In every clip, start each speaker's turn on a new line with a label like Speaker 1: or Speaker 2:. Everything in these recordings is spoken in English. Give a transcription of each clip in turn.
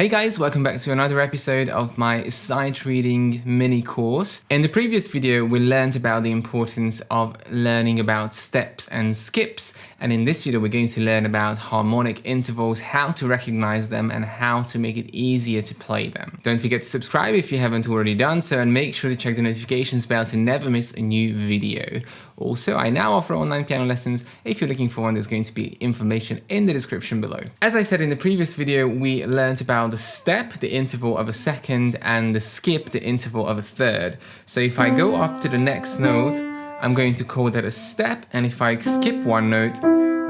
Speaker 1: Hey guys, welcome back to another episode of my sight reading mini course. In the previous video, we learned about the importance of learning about steps and skips. And in this video, we're going to learn about harmonic intervals, how to recognize them and how to make it easier to play them. Don't forget to subscribe if you haven't already done so, and make sure to check the notifications bell to never miss a new video. Also, I now offer online piano lessons. If you're looking for one, there's going to be information in the description below. As I said in the previous video, we learned about the step, the interval of a second, and the skip, the interval of a third. So if I go up to the next note, I'm going to call that a step, and if I skip one note,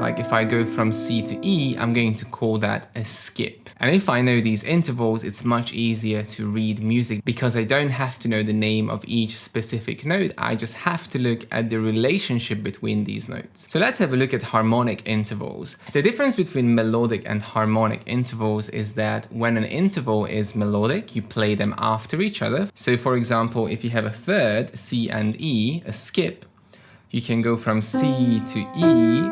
Speaker 1: like if I go from C to E, I'm going to call that a skip. And if I know these intervals, it's much easier to read music because I don't have to know the name of each specific note. I just have to look at the relationship between these notes. So let's have a look at harmonic intervals. The difference between melodic and harmonic intervals is that when an interval is melodic, you play them after each other. So for example, if you have a third, C and E, a skip, you can go from C to E,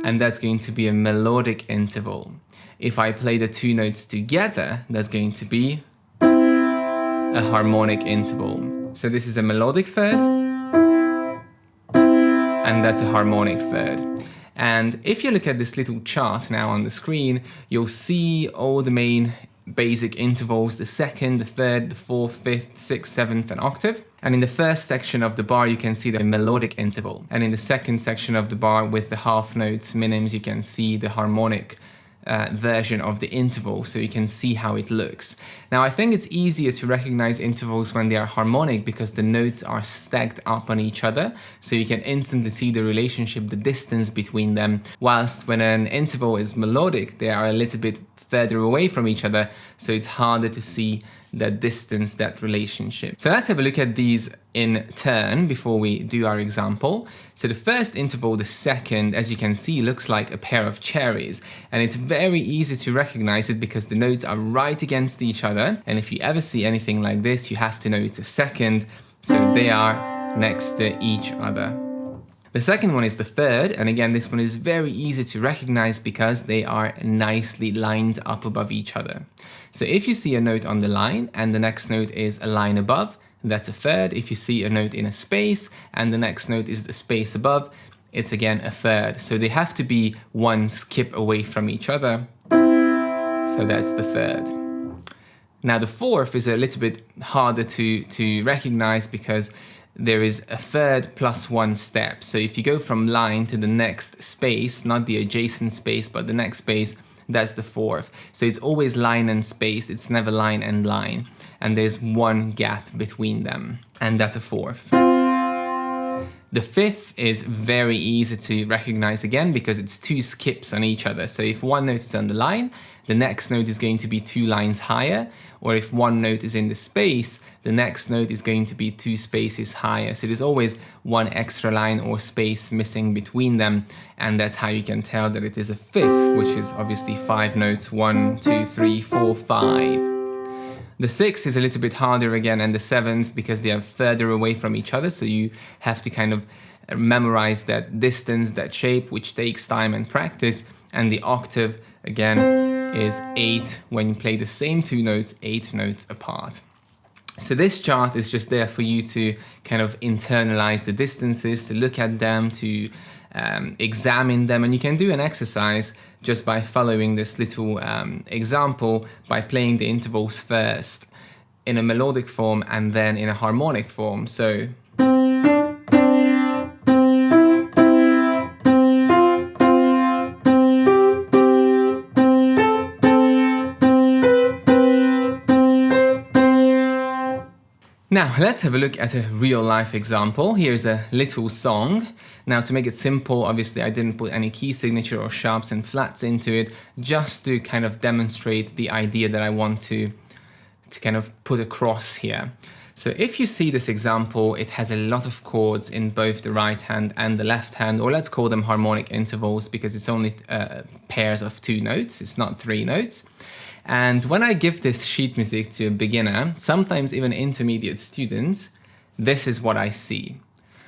Speaker 1: and that's going to be a melodic interval. If I play the two notes together, that's going to be a harmonic interval. So this is a melodic third, and that's a harmonic third. And if you look at this little chart now on the screen, you'll see all the main basic intervals: the second, the third, the fourth, fifth, sixth, seventh, and octave. And in the first section of the bar, you can see the melodic interval. And in the second section of the bar with the half notes, minims, you can see the harmonic version of the interval, so you can see how it looks. Now, I think it's easier to recognize intervals when they are harmonic because the notes are stacked up on each other, so you can instantly see the relationship, the distance between them, whilst when an interval is melodic, they are a little bit further away from each other, so it's harder to see that distance, that relationship. So let's have a look at these in turn before we do our example. So the first interval, the second, as you can see, looks like a pair of cherries, and it's very easy to recognize it because the notes are right against each other, and if you ever see anything like this, you have to know it's a second, so they are next to each other. The second one is the third, and again, this one is very easy to recognize because they are nicely lined up above each other. So if you see a note on the line and the next note is a line above, that's a third. If you see a note in a space and the next note is the space above, it's again a third. So they have to be one skip away from each other. So that's the third. Now the fourth is a little bit harder to recognize because there is a third plus one step. So if you go from line to the next space, not the adjacent space, but the next space, that's the fourth. So it's always line and space, it's never line and line. And there's one gap between them, and that's a fourth. The fifth is very easy to recognize again because it's two skips on each other. So if one note is on the line, the next note is going to be two lines higher, or if one note is in the space, the next note is going to be two spaces higher. So there's always one extra line or space missing between them, and that's how you can tell that it is a fifth, which is obviously five notes: 1, 2, 3, 4, 5. The sixth is a little bit harder again, and the seventh because they are further away from each other, so you have to kind of memorize that distance, that shape, which takes time and practice. And the octave, again, is 8 when you play the same two notes 8 notes apart. So this chart is just there for you to kind of internalize the distances, to look at them, to examine them, and you can do an exercise just by following this little example by playing the intervals first in a melodic form and then in a harmonic form. So now, let's have a look at a real-life example. Here's a little song. Now, to make it simple, obviously, I didn't put any key signature or sharps and flats into it, just to kind of demonstrate the idea that I want to kind of put across here. So if you see this example, it has a lot of chords in both the right hand and the left hand, or let's call them harmonic intervals because it's only pairs of two notes, it's not three notes. And when I give this sheet music to a beginner, sometimes even intermediate students, this is what I see.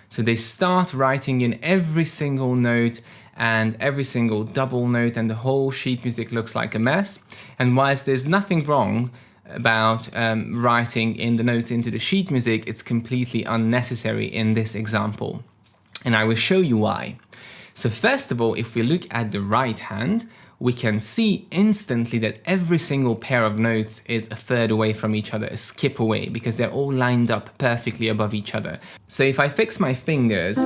Speaker 1: So they start writing in every single note and every single double note, and the whole sheet music looks like a mess. And whilst there's nothing wrong about writing in the notes into the sheet music, it's completely unnecessary in this example. And I will show you why. So first of all, if we look at the right hand, we can see instantly that every single pair of notes is a third away from each other, a skip away, because they're all lined up perfectly above each other. So if I fix my fingers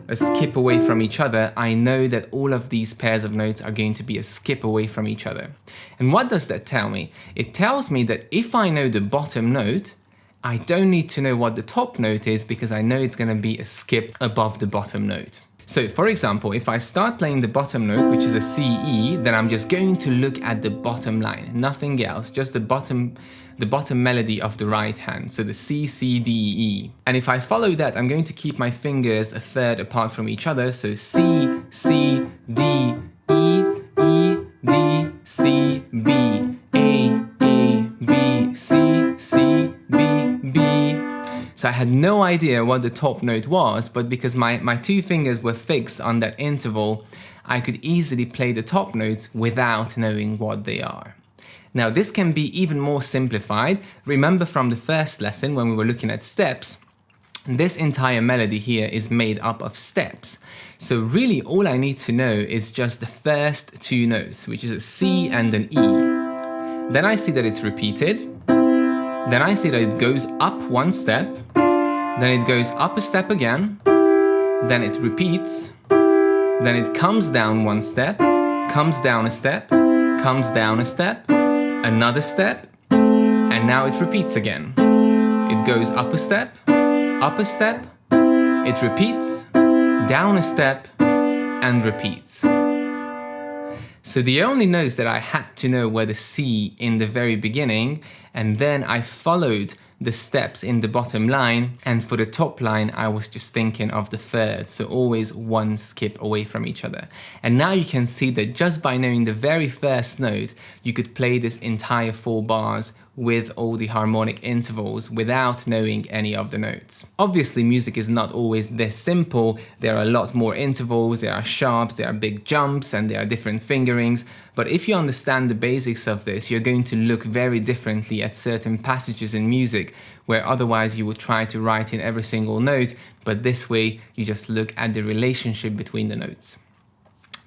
Speaker 1: a skip away from each other, I know that all of these pairs of notes are going to be a skip away from each other. And what does that tell me? It tells me that if I know the bottom note, I don't need to know what the top note is, because I know it's going to be a skip above the bottom note. So for example, if I start playing the bottom note, which is a C-E, then I'm just going to look at the bottom line, nothing else, just the bottom melody of the right hand, so the C, C, D, E. And if I follow that, I'm going to keep my fingers a third apart from each other, so C, C, D, E, E, D, C, B, A, B, C, C, B, B. So I had no idea what the top note was, but because my two fingers were fixed on that interval, I could easily play the top notes without knowing what they are. Now this can be even more simplified. Remember from the first lesson when we were looking at steps, this entire melody here is made up of steps. So really all I need to know is just the first two notes, which is a C and an E. Then I see that it's repeated. Then I see that it goes up one step, then it goes up a step again, then it repeats, then it comes down one step, comes down a step, comes down a step, another step, and now it repeats again. It goes up a step, it repeats, down a step, and repeats. So the only notes that I had to know were the C in the very beginning, and then I followed the steps in the bottom line, and for the top line I was just thinking of the third, so always one skip away from each other. And now you can see that just by knowing the very first note, you could play this entire 4 bars with all the harmonic intervals without knowing any of the notes. Obviously music is not always this simple. There are a lot more intervals, there are sharps, there are big jumps, and there are different fingerings. But if you understand the basics of this, you're going to look very differently at certain passages in music where otherwise you would try to write in every single note, but this way you just look at the relationship between the notes.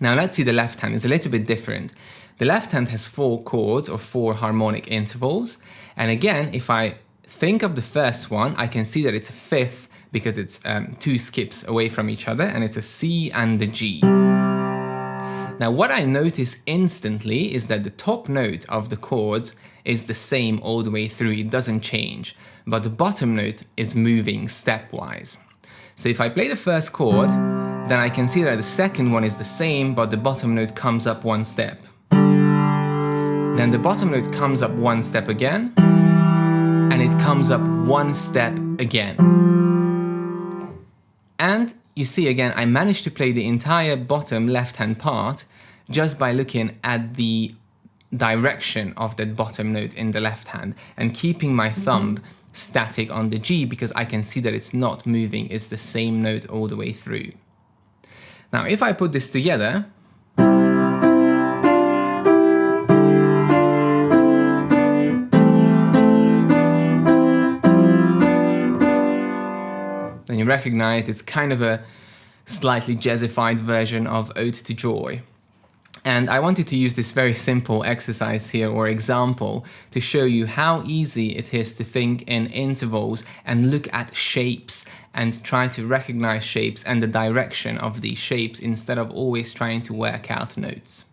Speaker 1: Now let's see the left hand. It's a little bit different. The left hand has 4 chords or 4 harmonic intervals. And again, if I think of the first one, I can see that it's a fifth because it's 2 skips away from each other, and it's a C and a G. Now what I notice instantly is that the top note of the chords is the same all the way through, it doesn't change, but the bottom note is moving stepwise. So if I play the first chord, then I can see that the second one is the same, but the bottom note comes up one step. Then the bottom note comes up one step again, and it comes up one step again. And you see again, I managed to play the entire bottom left-hand part just by looking at the direction of that bottom note in the left hand and keeping my thumb static on the G, because I can see that it's not moving, it's the same note all the way through. Now if I put this together, then you recognize it's kind of a slightly jazzified version of Ode to Joy. And I wanted to use this very simple exercise here, or example, to show you how easy it is to think in intervals and look at shapes and try to recognize shapes and the direction of these shapes instead of always trying to work out notes.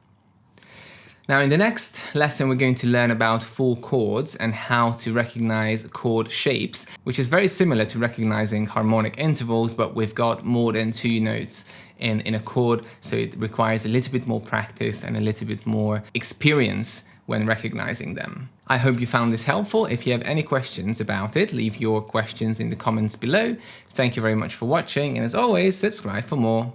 Speaker 1: Now in the next lesson we're going to learn about 4 chords and how to recognize chord shapes, which is very similar to recognizing harmonic intervals, but we've got more than 2 notes in a chord, so it requires a little bit more practice and a little bit more experience when recognizing them. I hope you found this helpful. If you have any questions about it, leave your questions in the comments below. Thank you very much for watching, and as always, subscribe for more.